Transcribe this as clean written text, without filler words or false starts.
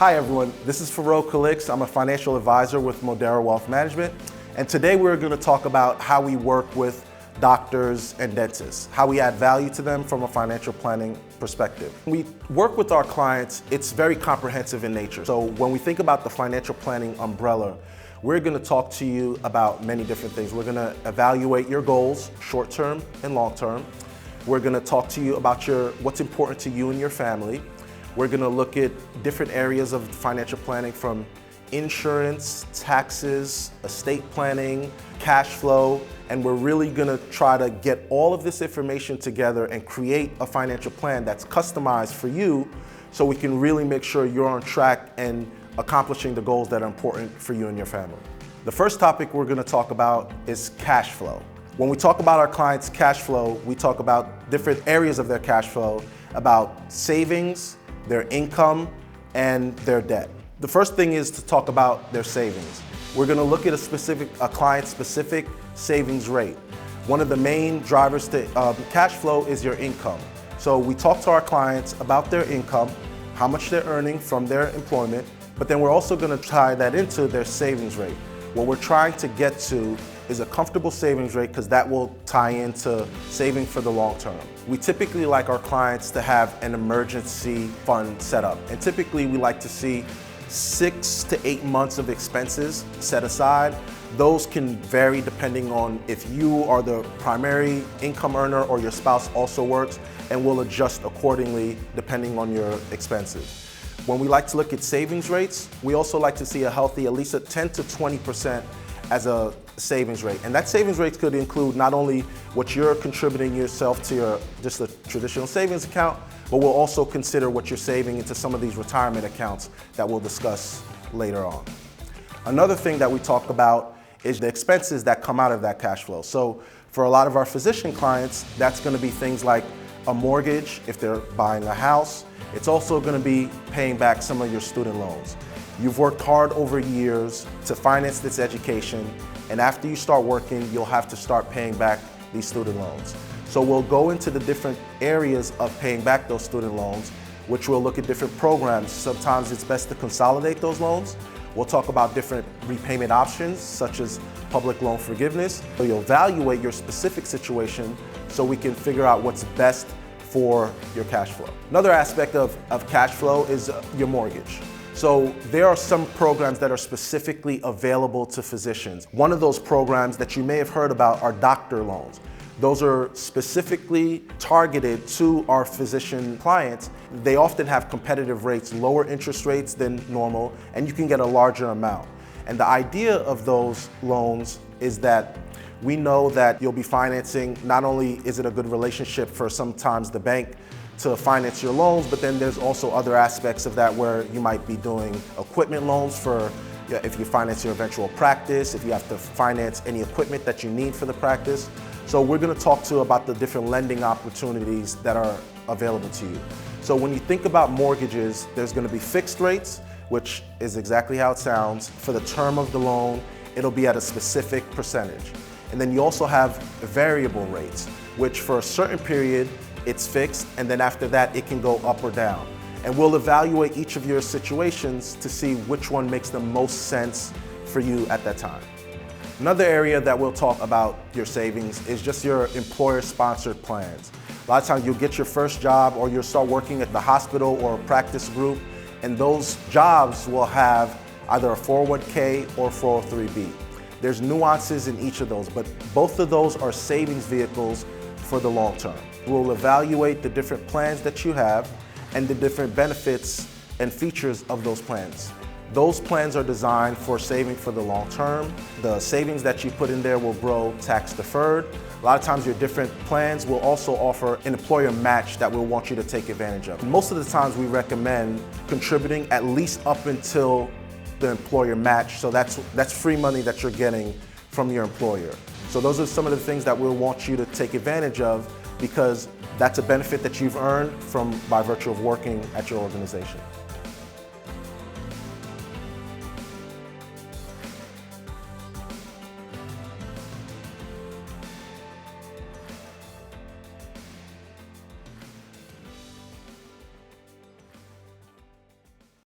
Hi everyone, this is Farouk Kalix. I'm a financial advisor with Modera Wealth Management, and today we're going to talk about how we work with doctors and dentists, how we add value to them from a financial planning perspective. We work with our clients, it's very comprehensive in nature. So when we think about the financial planning umbrella, we're going to talk to you about many different things. We're going to evaluate your goals, short-term and long-term. We're going to talk to you about what's important to you and your family. We're going to look at different areas of financial planning from insurance, taxes, estate planning, cash flow, and we're really going to try to get all of this information together and create a financial plan that's customized for you so we can really make sure you're on track and accomplishing the goals that are important for you and your family. The first topic we're going to talk about is cash flow. When we talk about our clients' cash flow, we talk about different areas of their cash flow, about savings, their income, and their debt. The first thing is to talk about their savings. We're going to look at a client-specific savings rate. One of the main drivers to cash flow is your income. So we talk to our clients about their income, how much they're earning from their employment, but then we're also going to tie that into their savings rate. What we're trying to get to is a comfortable savings rate because that will tie into saving for the long term. We typically like our clients to have an emergency fund set up, and typically we like to see 6 to 8 months of expenses set aside. Those can vary depending on if you are the primary income earner or your spouse also works, and we'll adjust accordingly depending on your expenses. When we like to look at savings rates, we also like to see a healthy, at least a 10 to 20% as a savings rate. And that savings rate could include not only what you're contributing yourself to just a traditional savings account, but we'll also consider what you're saving into some of these retirement accounts that we'll discuss later on. Another thing that we talk about is the expenses that come out of that cash flow. So for a lot of our physician clients, that's going to be things like a mortgage if they're buying a house. It's also going to be paying back some of your student loans. You've worked hard over years to finance this education, and after you start working, you'll have to start paying back these student loans. So we'll go into the different areas of paying back those student loans, which we'll look at different programs. Sometimes it's best to consolidate those loans. We'll talk about different repayment options, such as public loan forgiveness. So you'll evaluate your specific situation so we can figure out what's best for your cash flow. Another aspect of cash flow is your mortgage. So there are some programs that are specifically available to physicians. One of those programs that you may have heard about are doctor loans. Those are specifically targeted to our physician clients. They often have competitive rates, lower interest rates than normal, and you can get a larger amount. And the idea of those loans is that we know that you'll be financing, not only is it a good relationship for sometimes the bank to finance your loans, but then there's also other aspects of that where you might be doing equipment loans for if you finance your eventual practice, if you have to finance any equipment that you need for the practice. So we're going to talk to you about the different lending opportunities that are available to you. So when you think about mortgages, there's going to be fixed rates, which is exactly how it sounds. For the term of the loan, it'll be at a specific percentage. And then you also have variable rates, which for a certain period, it's fixed, and then after that, it can go up or down. And we'll evaluate each of your situations to see which one makes the most sense for you at that time. Another area that we'll talk about your savings is just your employer-sponsored plans. A lot of times you'll get your first job or you'll start working at the hospital or a practice group, and those jobs will have either a 401k or 403b. There's nuances in each of those, but both of those are savings vehicles for the long term. We'll evaluate the different plans that you have and the different benefits and features of those plans. Those plans are designed for saving for the long term. The savings that you put in there will grow tax deferred. A lot of times your different plans will also offer an employer match that we'll want you to take advantage of. Most of the times we recommend contributing at least up until the employer match, so that's free money that you're getting from your employer. So those are some of the things that we'll want you to take advantage of because that's a benefit that you've earned by virtue of working at your organization.